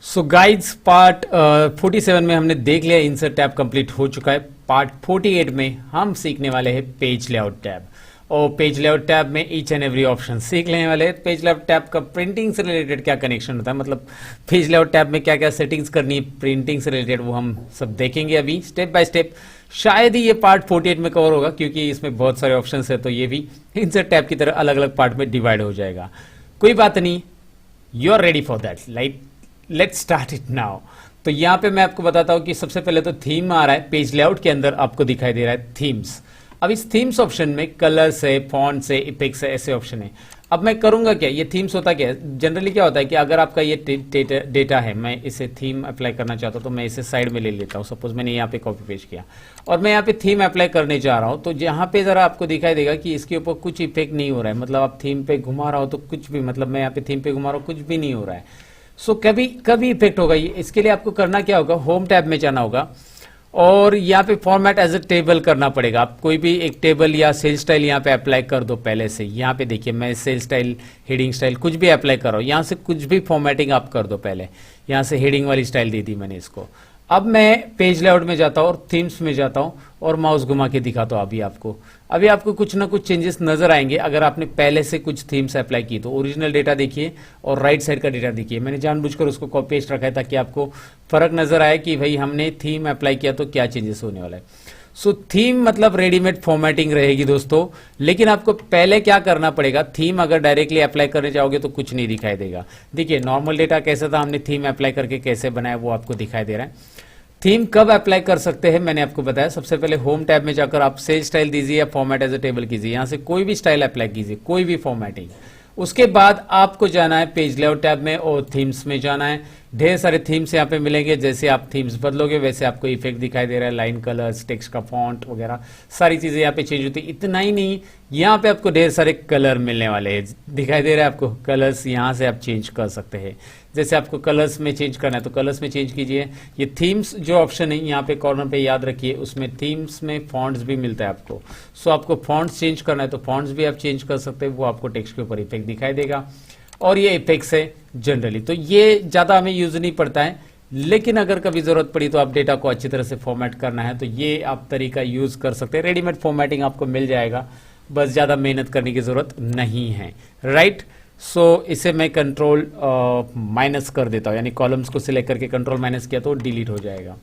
सो guides part 47 में हमने देख लिया इंसर्ट टैब कंप्लीट हो चुका है। पार्ट 48 में हम सीखने वाले हैं पेज लेआउट टैब, और पेज लेआउट टैब में ईच एंड एवरी ऑप्शन सीख लेने वाले हैं। पेज लेआउट टैब का प्रिंटिंग से रिलेटेड क्या कनेक्शन होता है, मतलब पेज लेआउट टैब में क्या क्या सेटिंग्स करनी है प्रिंटिंग से रिलेटेड, वो हम सब देखेंगे अभी स्टेप बाय स्टेप। शायद ही ये पार्ट 48 में कवर होगा क्योंकि इसमें बहुत सारे ऑप्शन है, तो ये भी इंसर्ट टैब की तरह अलग अलग पार्ट में डिवाइड हो जाएगा। कोई बात नहीं, you are ready for that, like let's start it now. तो यहाँ पे मैं आपको बताता हूँ कि सबसे पहले तो थीम आ रहा है, पेज लेआउट के अंदर आपको दिखाई दे रहा है थीम्स। अब इस थीम्स ऑप्शन में कलर्स है, फॉन्ट्स है, इफेक्ट्स है, ऐसे ऑप्शन है। अब मैं करूंगा क्या, ये थीम्स होता क्या है, जनरली क्या होता है कि अगर आपका ये डेटा है, मैं इसे थीम अप्लाई करना चाहता हूँ तो मैं इसे साइड में ले लेता हूँ। सपोज मैंने यहाँ पे कॉपी पेस्ट किया और मैं यहाँ पे थीम अप्लाई करने जा रहा हूँ, तो यहाँ पे जरा आपको दिखाई देगा कि इसके ऊपर कुछ इफेक्ट नहीं हो रहा है। मतलब आप थीम पे घुमा रहा हो तो कुछ भी, मतलब मैं यहाँ पे थीम पे घुमा रहा हूँ कुछ भी नहीं हो रहा है। सो कभी कभी इफेक्ट होगा। ये इसके लिए आपको करना क्या होगा, होम टैब में जाना होगा और यहाँ पे फॉर्मेट एज ए टेबल करना पड़ेगा। आप कोई भी एक टेबल या सेल स्टाइल यहाँ पे अप्लाई कर दो पहले से। यहाँ पे देखिए मैं सेल स्टाइल, हेडिंग स्टाइल कुछ भी अप्लाई कर रहा हूँ, यहाँ से कुछ भी फॉर्मेटिंग आप कर दो पहले। यहाँ से हेडिंग वाली स्टाइल दे दी मैंने इसको। अब मैं पेज लेआउट में जाता हूँ और थीम्स में जाता हूँ और माउस घुमा के दिखाता हूँ। अभी आपको कुछ ना कुछ चेंजेस नजर आएंगे अगर आपने पहले से कुछ थीम्स अप्लाई की तो। ओरिजिनल डेटा देखिए और राइट साइड का डेटा देखिए। मैंने जानबूझकर उसको कॉपी पेस्ट रखा है ताकि आपको फर्क नजर आए कि भाई हमने थीम अप्लाई किया तो क्या चेंजेस होने वाला है। सो थीम मतलब रेडीमेड फॉर्मेटिंग रहेगी दोस्तों, लेकिन आपको पहले क्या करना पड़ेगा, थीम अगर डायरेक्टली अप्लाई करने जाओगे तो कुछ नहीं दिखाई देगा। देखिए नॉर्मल डेटा कैसा था, हमने थीम अप्लाई करके कैसे बनाया वो आपको दिखाई दे रहा है। थीम कब अप्लाई कर सकते हैं मैंने आपको बताया। सबसे पहले होम टैब में जाकर आप सेल स्टाइल दीजिए या फॉर्मेट एज ए टेबल कीजिए। यहां से कोई भी स्टाइल अप्लाई कीजिए, कोई भी फॉर्मेटिंग। उसके बाद आपको जाना है पेज लेआउट टैब में और थीम्स में जाना है। ढेर सारे थीम्स यहाँ पे मिलेंगे। जैसे आप थीम्स बदलोगे वैसे आपको इफेक्ट दिखाई दे रहा है, लाइन कलर्स, टेक्स्ट का फॉन्ट वगैरह सारी चीजें यहाँ पे चेंज होती है। इतना ही नहीं, यहाँ पे आपको ढेर सारे कलर मिलने वाले हैं। दिखाई दे रहा है आपको कलर्स, यहाँ से आप चेंज कर सकते हैं। जैसे आपको कलर्स में चेंज करना है तो कलर्स में चेंज कीजिए। ये थीम्स जो ऑप्शन है यहाँ पे कॉर्नर पे याद रखिए, उसमें थीम्स में फॉन्ट्स भी मिलता है आपको। सो आपको फॉन्ट्स चेंज करना है तो फॉन्ट्स भी आप चेंज कर सकते हैं, वो आपको टेक्स्ट के ऊपर इफेक्ट दिखाई देगा। और ये इफेक्ट्स है जनरली, तो ये ज्यादा हमें यूज नहीं पड़ता है, लेकिन अगर कभी जरूरत पड़ी तो आप डेटा को अच्छी तरह से फॉर्मेट करना है तो ये आप तरीका यूज कर सकते हैं। रेडीमेड फॉर्मेटिंग आपको मिल जाएगा, बस ज्यादा मेहनत करने की जरूरत नहीं है, राइट। सो इसे मैं कंट्रोल माइनस कर देता हूं, यानी कॉलम्स को सिलेक्ट करके कंट्रोल माइनस किया तो डिलीट हो जाएगा।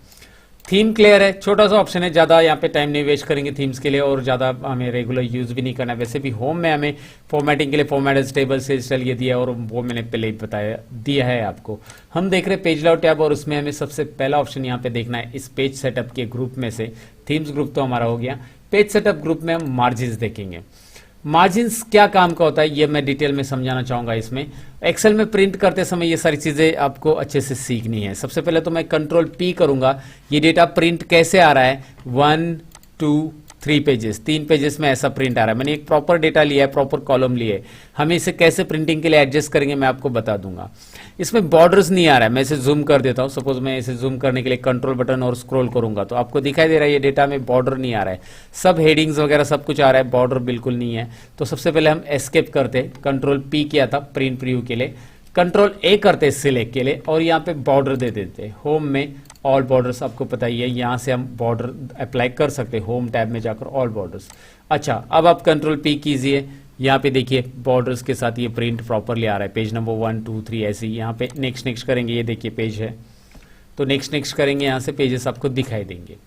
थीम क्लियर है, छोटा सा ऑप्शन है, ज्यादा यहाँ पे टाइम नहीं वेस्ट करेंगे थीम्स के लिए और ज्यादा हमें रेगुलर यूज भी नहीं करना है। वैसे भी होम में हमें फॉर्मेटिंग के लिए फॉर्मेट एज टेबल से स्टाइल ये दिया और वो मैंने पहले ही बताया दिया है आपको। हम देख रहे हैं पेज लेआउट टैब और उसमें हमें सबसे पहला ऑप्शन यहाँ पे देखना है इस पेज सेटअप के ग्रुप में से। थीम्स ग्रुप तो हमारा हो गया, पेज सेटअप ग्रुप में हम मार्जिन देखेंगे। मार्जिन्स क्या काम का होता है ये मैं डिटेल में समझाना चाहूंगा। इसमें एक्सेल में प्रिंट करते समय ये सारी चीजें आपको अच्छे से सीखनी है। सबसे पहले तो मैं कंट्रोल पी करूंगा, ये डेटा प्रिंट कैसे आ रहा है, 1 2 3 पेजेस, 3 पेजेस में ऐसा प्रिंट आ रहा है। मैंने एक प्रॉपर डेटा लिया है, प्रॉपर कॉलम लिए है। हमें इसे कैसे प्रिंटिंग के लिए एडजस्ट करेंगे मैं आपको बता दूंगा। इसमें बॉर्डर्स नहीं आ रहा है, मैं इसे जूम कर देता हूं। सपोज मैं इसे जूम करने के लिए कंट्रोल बटन और स्क्रॉल करूंगा तो आपको दिखाई दे रहा है ये डेटा में बॉर्डर नहीं आ रहा है, सब हेडिंग्स वगैरह सब कुछ आ रहा है, बॉर्डर बिल्कुल नहीं है। तो सबसे पहले हम एस्केप करते, कंट्रोल पी किया था प्रिंट प्रीव्यू के लिए, कंट्रोल ए करते सिलेक्ट के लिए और यहाँ पे बॉर्डर दे देते। होम में ऑल बॉर्डर्स आपको पता ही है, यहाँ से हम बॉर्डर अप्लाई कर सकते हैं होम टैब में जाकर ऑल बॉर्डर्स। अच्छा, अब आप कंट्रोल पी कीजिए, यहाँ पे देखिए बॉर्डर्स के साथ ये प्रिंट प्रॉपरली आ रहा है। पेज नंबर 1 2 3 ऐसे ही यहाँ पे नेक्स्ट नेक्स्ट करेंगे, ये देखिए पेज है तो नेक्स्ट नेक्स्ट करेंगे, यहाँ से पेजेस आपको दिखाई देंगे।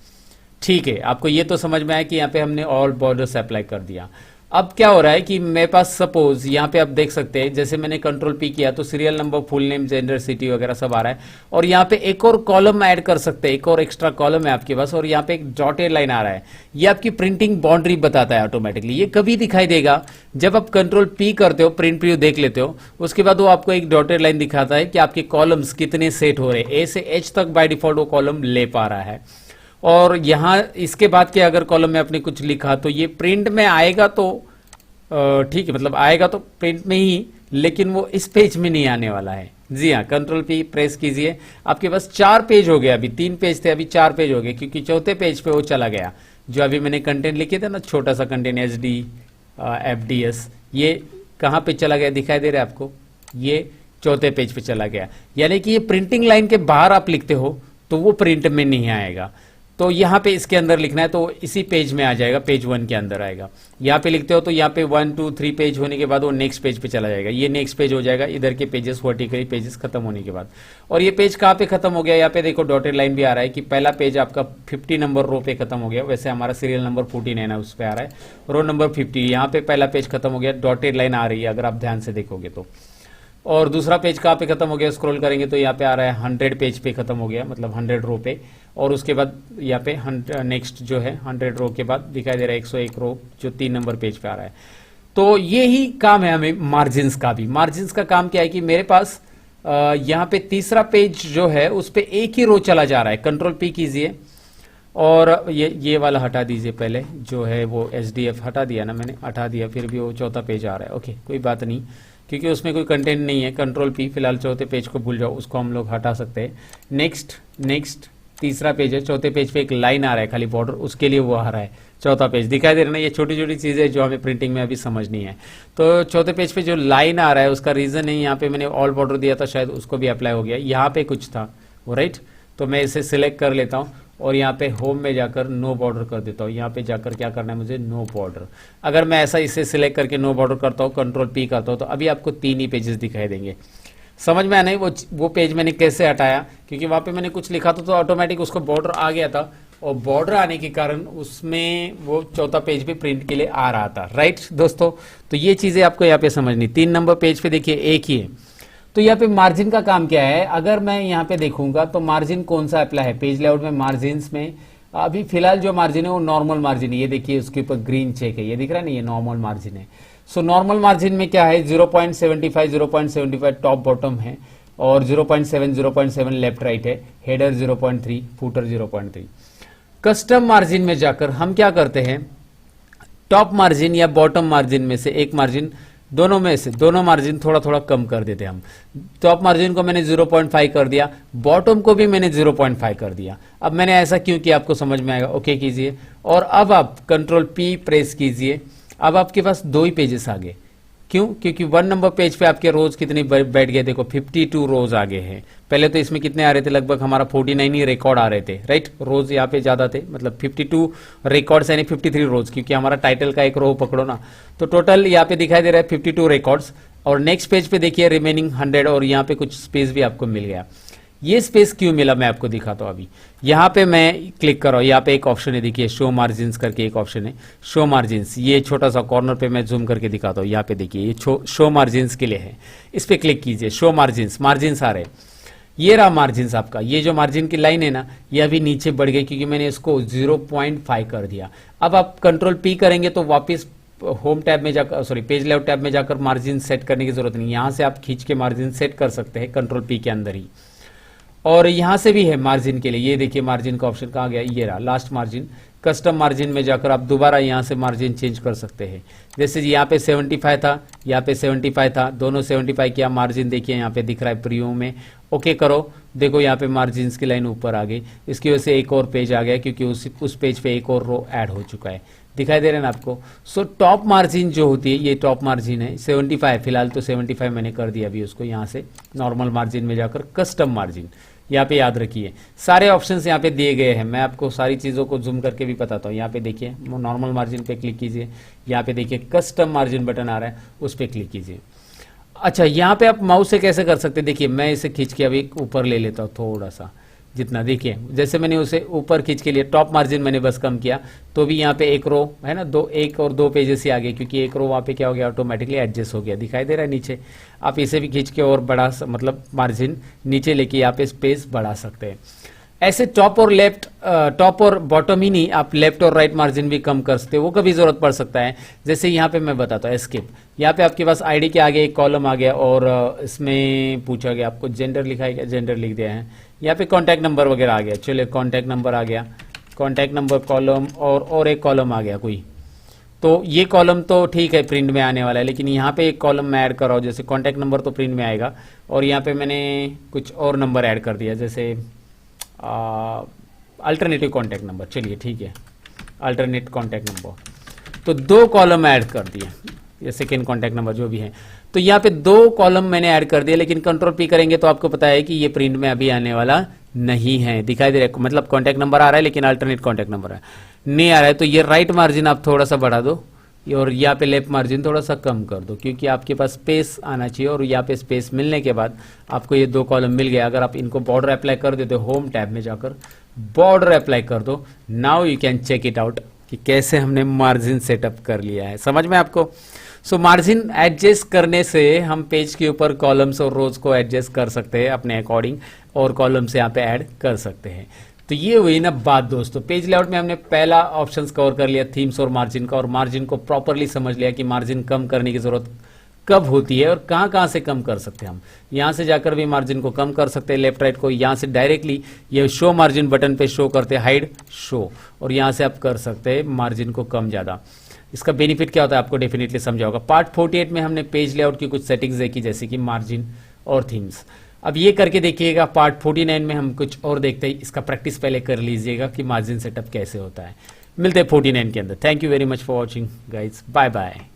ठीक है, आपको ये तो समझ में आया कि यहाँ पे हमने ऑल बॉर्डर्स अप्लाई कर दिया। अब क्या हो रहा है कि मेरे पास सपोज यहाँ पे आप देख सकते हैं, जैसे मैंने कंट्रोल पी किया तो serial number, full name, gender, city वगैरह सब आ रहा है। और यहाँ पे एक और कॉलम ऐड कर सकते हैं, एक और एक्स्ट्रा कॉलम है आपके पास और यहाँ पे एक डॉटेड लाइन आ रहा है। ये आपकी प्रिंटिंग बाउंड्री बताता है ऑटोमेटिकली। ये कभी दिखाई देगा जब आप कंट्रोल पी करते हो, प्रिंट प्रीव्यू देख लेते हो, उसके बाद वो आपको एक डॉटेड लाइन दिखाता है कि आपके कॉलम्स कितने सेट हो रहे हैं। ए से एच तक बाय डिफॉल्ट वो कॉलम ले पा रहा है। और यहाँ इसके बाद के अगर कॉलम में आपने कुछ लिखा तो ये प्रिंट में आएगा तो ठीक है, मतलब आएगा तो प्रिंट में ही, लेकिन वो इस पेज में नहीं आने वाला है। जी हाँ, कंट्रोल पी प्रेस कीजिए, आपके पास 4 पेज हो गए। अभी 3 पेज थे, अभी 4 पेज हो गए क्योंकि चौथे पेज पे वो चला गया जो अभी मैंने कंटेंट लिखे थे ना, छोटा सा कंटेंट HD FDS, ये कहाँ पे चला गया दिखाई दे रहा है आपको, ये चौथे पेज पे चला गया। यानी कि ये प्रिंटिंग लाइन के बाहर आप लिखते हो तो वो प्रिंट में नहीं आएगा, तो यहाँ पे इसके अंदर लिखना है तो इसी पेज में आ जाएगा, पेज 1 के अंदर आएगा। यहाँ पे लिखते हो तो यहाँ पे 1 2 3 पेज होने के बाद वो नेक्स्ट पेज पे चला जाएगा, ये नेक्स्ट पेज हो जाएगा इधर के पेजेस, वर्टिकली पेजेस खत्म होने के बाद। और ये पेज कहाँ पे खत्म हो गया, यहाँ पे देखो डॉटेड लाइन भी आ रहा है कि पहला पेज आपका 50 नंबर रो पे खत्म हो गया। वैसे हमारा सीरियल नंबर 49 है, उस पे आ रहा है रो नंबर 50, यहाँ पे पहला पेज खत्म हो गया, डॉटेड लाइन आ रही है अगर आप ध्यान से देखोगे तो। और दूसरा पेज कहाँ पे खत्म हो गया, स्क्रॉल करेंगे तो यहाँ पे आ रहा है 100 पेज पे खत्म हो गया, मतलब 100 रो पे। और उसके बाद यहाँ पे नेक्स्ट जो है 100 रो के बाद दिखाई दे रहा है 101 रो जो 3 नंबर पेज पे आ रहा है। तो ये ही काम है हमें मार्जिन्स का भी। मार्जिन्स का काम क्या है कि मेरे पास यहाँ पे तीसरा पेज जो है उस पे एक ही रो चला जा रहा है, कंट्रोल पी कीजिए और ये वाला हटा दीजिए, पहले जो है वो SDF हटा दिया ना मैंने, हटा दिया, फिर भी वो चौथा पेज आ रहा है। ओके कोई बात नहीं, क्योंकि उसमें कोई कंटेंट नहीं है, कंट्रोल पी, फिलहाल चौथे पेज को भूल जाओ, उसको हम लोग हटा सकते हैं। नेक्स्ट तीसरा पेज है, चौथे पेज पे एक लाइन आ रहा है खाली बॉर्डर, उसके लिए वो आ रहा है चौथा पेज, दिखाई दे रहा है ना। ये छोटी छोटी चीजें जो हमें प्रिंटिंग में अभी समझनी है। तो चौथे पेज पे जो लाइन आ रहा है उसका रीजन है, यहाँ पे मैंने ऑल बॉर्डर दिया था शायद, उसको भी अप्लाई हो गया। यहाँ पे कुछ था वो, राइट, तो मैं इसे सिलेक्ट कर लेता हूँ और यहाँ पे होम में जाकर नो बॉर्डर कर देता हूँ। यहाँ पे जाकर क्या करना है मुझे, नो बॉर्डर। अगर मैं ऐसा इसे सिलेक्ट करके नो बॉर्डर करता हूँ, कंट्रोल पी करता हूँ, तो अभी आपको 3 ही पेजेस दिखाई देंगे। समझ में आया नहीं वो पेज मैंने कैसे हटाया, क्योंकि वहां पे मैंने कुछ लिखा था तो ऑटोमेटिक उसको बॉर्डर आ गया था, और बॉर्डर आने के कारण उसमें वो चौथा पेज पे प्रिंट के लिए आ रहा था, राइट दोस्तों। तो ये चीजें आपको यहाँ पे समझनी। 3 नंबर पेज पे देखिए एक ही है। तो यहाँ पे मार्जिन का काम क्या है, अगर मैं यहाँ पे देखूंगा तो मार्जिन कौन सा अप्लाई है पेज लेआउट में, मार्जिन में अभी फिलहाल जो मार्जिन है वो नॉर्मल मार्जिन है। ये देखिए उसके ऊपर ग्रीन चेक है, ये दिख रहा है ना, ये नॉर्मल मार्जिन है। सो नॉर्मल मार्जिन में क्या है, 0.75 टॉप बॉटम है, और 0.7 लेफ्ट राइट है, हेडर 0.3, फुटर 0.3। कस्टम मार्जिन में जाकर हम क्या करते हैं, टॉप मार्जिन या बॉटम मार्जिन में से एक मार्जिन, दोनों मार्जिन थोड़ा थोड़ा कम कर देते हैं हम। टॉप मार्जिन को मैंने 0.5 कर दिया, बॉटम को भी मैंने 0.5 कर दिया। अब मैंने ऐसा क्यों किया आपको समझ में आएगा, ओके कीजिए। और अब आप कंट्रोल पी प्रेस कीजिए, अब आपके पास 2 ही पेजेस आ गए। क्यों, क्योंकि 1 नंबर पेज पे आपके रोज कितने बैठ गए, देखो 52 रोज आगे हैं। पहले तो इसमें कितने आ रहे थे, लगभग हमारा 49 ही रिकॉर्ड आ रहे थे, राइट। रोज यहाँ पे ज्यादा थे, मतलब 52 रिकॉर्ड्स यानी 53 रोज, क्योंकि हमारा टाइटल का एक रो पकड़ो ना, तो टोटल यहाँ पे दिखाई दे रहा है 52 रिकॉर्ड्स। और नेक्स्ट पेज पे देखिए रिमेनिंग 100, और यहाँ पे कुछ स्पेस भी आपको मिल गया। ये स्पेस क्यों मिला मैं आपको दिखाता हूँ अभी। यहाँ पे मैं क्लिक कर रहा हूँ, यहाँ पे एक ऑप्शन है देखिए, शो मार्जिन्स करके एक ऑप्शन है, शो मार्जिन्स। ये छोटा सा कॉर्नर पे मैं जूम करके दिखाता हूँ, यहाँ पे देखिए ये शो मार्जिन्स के लिए है। इस पे क्लिक कीजिए, शो मार्जिन्स, मार्जिन्स आ रहे, ये रहा मार्जिन्स आपका। ये जो मार्जिन की लाइन है ना, ये अभी नीचे बढ़ गई क्योंकि मैंने इसको 0.5 कर दिया। अब आप कंट्रोल पी करेंगे तो वापिस होम टैब में जाकर, सॉरी पेज लेआउट टैब में जाकर मार्जिन सेट करने की जरूरत नहीं, यहाँ से आप खींच के मार्जिन सेट कर सकते हैं कंट्रोल पी के अंदर ही। और यहाँ से भी है मार्जिन के लिए, ये देखिए मार्जिन का ऑप्शन कहाँ गया, ये रहा लास्ट मार्जिन। कस्टम मार्जिन में जाकर आप दोबारा यहाँ से मार्जिन चेंज कर सकते हैं। जैसे यहाँ पे 75 था, यहाँ पे 75 था, दोनों 75 किया, मार्जिन देखिए यहाँ पे दिख रहा है प्रीव्यू में। ओके करो, देखो यहाँ पे मार्जिन की लाइन ऊपर आ गई, इसकी वजह से एक और पेज आ गया क्योंकि उस पेज पे एक और रो ऐड हो चुका है, दिखाई दे रहा है ना आपको। सो टॉप मार्जिन जो होती है, ये टॉप मार्जिन है 75, फिलहाल तो 75 मैंने कर दिया अभी उसको। यहाँ से नॉर्मल मार्जिन में जाकर कस्टम मार्जिन, यहाँ पे याद रखिए सारे ऑप्शंस यहाँ पे दिए गए हैं। मैं आपको सारी चीज़ों को जूम करके भी बताता हूँ। यहाँ पे देखिए नॉर्मल मार्जिन पे क्लिक कीजिए, यहाँ पे देखिए कस्टम मार्जिन बटन आ रहा है, उस पर क्लिक कीजिए। अच्छा, यहाँ पे आप माउस से कैसे कर सकते हैं, देखिए मैं इसे खींच के अभी ऊपर ले लेता हूँ थोड़ा सा, जितना देखिए जैसे मैंने उसे ऊपर खींच के लिए, टॉप मार्जिन मैंने बस कम किया तो भी यहाँ पे एक रो है ना, एक और दो पेजेस ही आ गए क्योंकि एक रो वहाँ पे क्या हो गया, ऑटोमेटिकली एडजस्ट हो गया, दिखाई दे रहा है नीचे। आप इसे भी खींच के और बढ़ा, मतलब मार्जिन नीचे लेके यहाँ पे स्पेस बढ़ा सकते हैं। ऐसे टॉप और लेफ्ट, टॉप और बॉटम ही नहीं, आप लेफ्ट और राइट मार्जिन भी कम कर सकते हो, वो कभी जरूरत पड़ सकता है। जैसे यहाँ पे मैं बताता हूँ एस्केप, यहाँ पे आपके पास आईडी के आगे एक कॉलम आ गया और इसमें पूछा गया आपको जेंडर लिखा है क्या, जेंडर लिख दिया है। यहाँ पे कॉन्टैक्ट नंबर वगैरह आ गया, चलिए कॉन्टैक्ट नंबर आ गया, कॉन्टैक्ट नंबर कॉलम और एक कॉलम आ गया कोई, तो ये कॉलम तो ठीक है प्रिंट में आने वाला है, लेकिन यहाँ पे एक कॉलम मैं ऐड कर रहा हूँ, जैसे कॉन्टैक्ट नंबर तो प्रिंट में आएगा और यहाँ पे मैंने कुछ और नंबर ऐड कर दिया, जैसे अल्टरनेटिव कॉन्टैक्ट नंबर, चलिए ठीक है अल्टरनेट कॉन्टैक्ट नंबर, तो 2 कॉलम ऐड कर दिए। या सेकेंड कॉन्टैक्ट नंबर जो भी है। तो यहाँ पे 2 कॉलम मैंने ऐड कर दिया, लेकिन कंट्रोल पी करेंगे तो आपको पता है कि ये प्रिंट में अभी आने वाला नहीं है। दिखाई दे रहा है, मतलब कॉन्टैक्ट नंबर आ रहा है लेकिन अल्टरनेट कॉन्टैक्ट नंबर है नहीं आ रहा है। तो ये राइट मार्जिन आप थोड़ा सा बढ़ा दो और यहाँ पे लेफ्ट मार्जिन थोड़ा सा कम कर दो, क्योंकि आपके पास स्पेस आना चाहिए। और यहाँ पे स्पेस मिलने के बाद आपको ये 2 कॉलम मिल गया। अगर आप इनको बॉर्डर अप्लाई कर देते हो, होम टैब में जाकर बॉर्डर अप्लाई कर दो, now you can check it out कि कैसे हमने मार्जिन सेटअप कर लिया है। समझ में आपको? सो मार्जिन एडजस्ट करने से हम पेज के ऊपर कॉलम्स और रोज को एडजस्ट कर सकते हैं अपने अकॉर्डिंग, और कॉलम्स यहाँ पे ऐड कर सकते हैं। तो ये हुई ना बात दोस्तों। पेज लेआउट में हमने पहला ऑप्शंस कवर कर लिया, थीम्स और मार्जिन का, और मार्जिन को प्रॉपरली समझ लिया कि मार्जिन कम करने की जरूरत कब होती है और कहाँ कहाँ से कम कर सकते हैं। हम यहाँ से जाकर भी मार्जिन को कम कर सकते हैं, लेफ्ट राइट को यहाँ से डायरेक्टली ये शो मार्जिन बटन पे शो करते हैं, हाइड शो, और यहाँ से आप कर सकते हैं मार्जिन को कम ज़्यादा। इसका बेनिफिट क्या होता है आपको डेफिनेटली समझा होगा। पार्ट 48 में हमने पेज लेआउट की कुछ सेटिंग्स देखी, जैसे कि मार्जिन और थीम्स। अब ये करके देखिएगा। पार्ट 49 में हम कुछ और देखते हैं, इसका प्रैक्टिस पहले कर लीजिएगा कि मार्जिन सेटअप कैसे होता है। मिलते हैं 49 के अंदर। Thank you very much for watching guys, bye bye.